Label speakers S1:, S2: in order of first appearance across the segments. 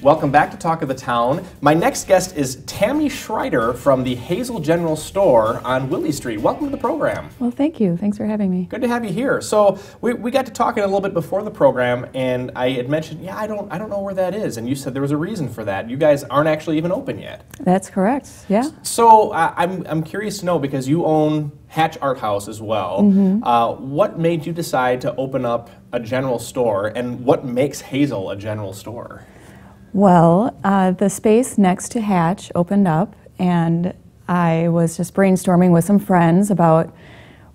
S1: Welcome back to Talk of the Town. My next guest is Tammy Schreiter from the Hazel General Store on Willie Street. Welcome to the program.
S2: Well, thank you. Thanks for having me.
S1: Good to have you here. So we got to talking a little bit before the program, and I had mentioned, I don't know where that is, and you said there was a reason for that. You guys aren't actually even open yet.
S2: That's correct. Yeah.
S1: So I'm curious to know, because you own Hatch Art House as well. What made you decide to open up a general store, and what makes Hazel a general store?
S2: Well, the space next to Hatch opened up, and I was just brainstorming with some friends about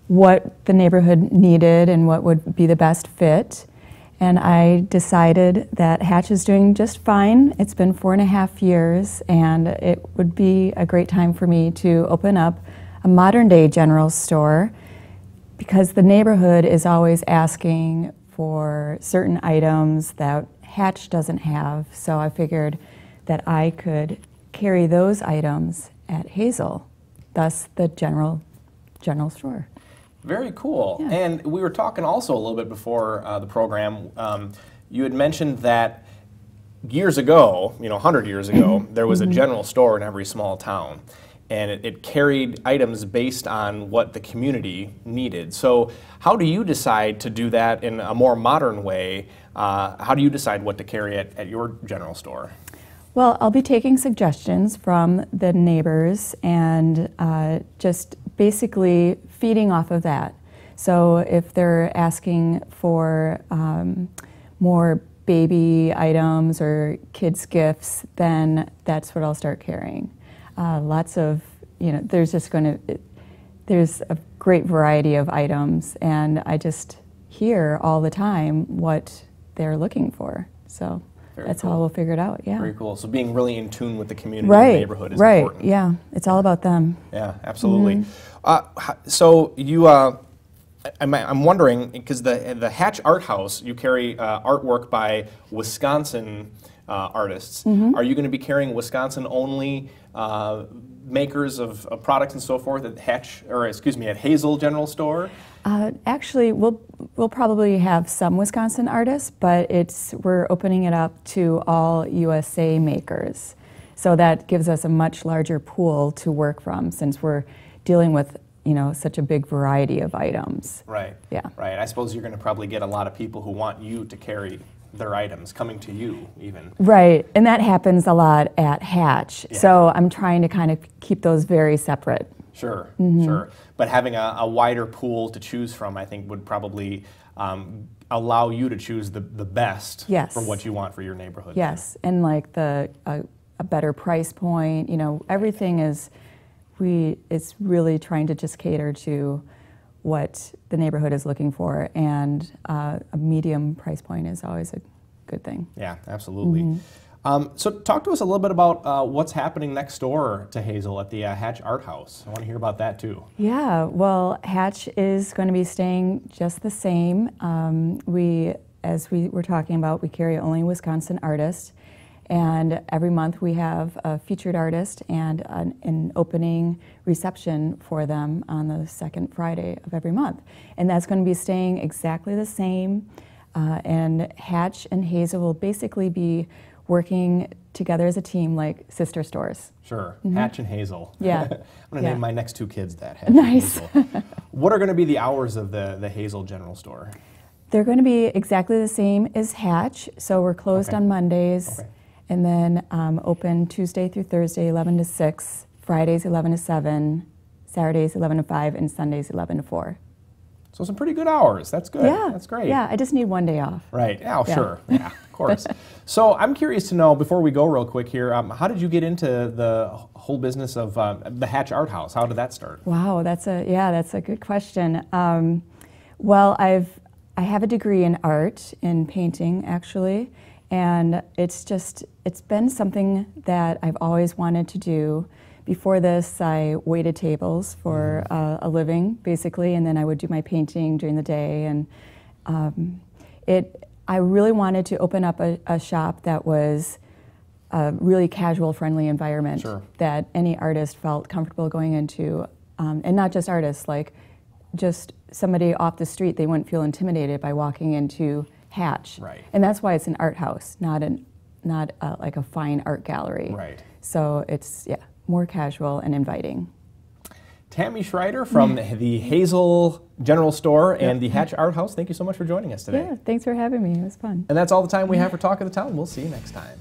S2: what the neighborhood needed and what would be the best fit. And I decided that Hatch is doing just fine. It's been 4.5 years, and it would be a great time for me to open up a modern-day general store, because the neighborhood is always asking for certain items that Hatch doesn't have. So I figured that I could carry those items at Hazel, thus the general store.
S1: Very cool.
S2: Yeah.
S1: And we were talking also a little bit before the program. You had mentioned that years ago, 100 years ago, there was a general store in every small town, and it carried items based on what the community needed. So how do you decide to do that in a more modern way? How do you decide what to carry at your general store?
S2: Well, I'll be taking suggestions from the neighbors and just basically feeding off of that. So if they're asking for more baby items or kids' gifts, then that's what I'll start carrying. Lots of, there's a great variety of items, and I just hear all the time what they're looking for. So that's how we'll figure it out, yeah.
S1: Very cool. So being really in tune with the community and the neighborhood is important.
S2: Right, yeah. It's all about them.
S1: Yeah, absolutely. So you, I'm wondering, because the Hatch Art House, you carry artwork by Wisconsin artists. Are you going to be carrying Wisconsin-only makers of products and so forth at at Hazel General Store?
S2: Actually, we'll probably have some Wisconsin artists, but we're opening it up to all USA makers. So that gives us a much larger pool to work from, since we're dealing with such a big variety of items.
S1: Right.
S2: Yeah.
S1: Right. I suppose you're going to probably get a lot of people who want you to carry their items coming to you, even.
S2: Right, and that happens a lot at Hatch.
S1: Yeah.
S2: So I'm trying to kind of keep those very separate.
S1: Sure, sure. But having a wider pool to choose from, I think, would probably allow you to choose the best for what you want for your neighborhood.
S2: Yes, and like a better price point. Everything is, it's really trying to just cater to what the neighborhood is looking for, and a medium price point is always a good thing.
S1: Yeah, absolutely. So talk to us a little bit about what's happening next door to Hazel at the Hatch Art House. I want to hear about that too.
S2: Yeah, well, Hatch is going to be staying just the same. As we were talking about, we carry only Wisconsin artists, and every month we have a featured artist and an opening reception for them on the second Friday of every month. And that's going to be staying exactly the same. And Hatch and Hazel will basically be working together as a team, like sister stores.
S1: Sure, Hatch and Hazel.
S2: Yeah.
S1: I'm going to name my next 2 kids that, Hatch
S2: nice.
S1: and Hazel. What are going to be the hours of the Hazel General Store?
S2: They're going to be exactly the same as Hatch, so we're closed on Mondays, and then open Tuesday through Thursday, 11 to 6, Fridays 11 to 7, Saturdays 11 to 5, and Sundays 11 to 4.
S1: So some pretty good hours. That's good.
S2: Yeah.
S1: That's great.
S2: Yeah, I just need one day off.
S1: Right. Oh, yeah. Sure. Yeah, of course. So I'm curious to know, before we go real quick here, how did you get into the whole business of the Hatch Art House? How did that start?
S2: Wow, that's a good question. Well, I have a degree in art, in painting, actually, and it's been something that I've always wanted to do. Before this, I waited tables for a living, basically, and then I would do my painting during the day. And I really wanted to open up a shop that was a really casual, friendly environment that any artist felt comfortable going into, and not just artists, like just somebody off the street, they wouldn't feel intimidated by walking into Hatch.
S1: Right.
S2: And that's why it's an art house, not not like a fine art gallery.
S1: Right.
S2: So it's, more casual and inviting.
S1: Tammy Schreiter from the Hazel General Store and the Hatch Art House, thank you so much for joining us today.
S2: Yeah, thanks for having me. It was fun.
S1: And that's all the time we have for Talk of the Town. We'll see you next time.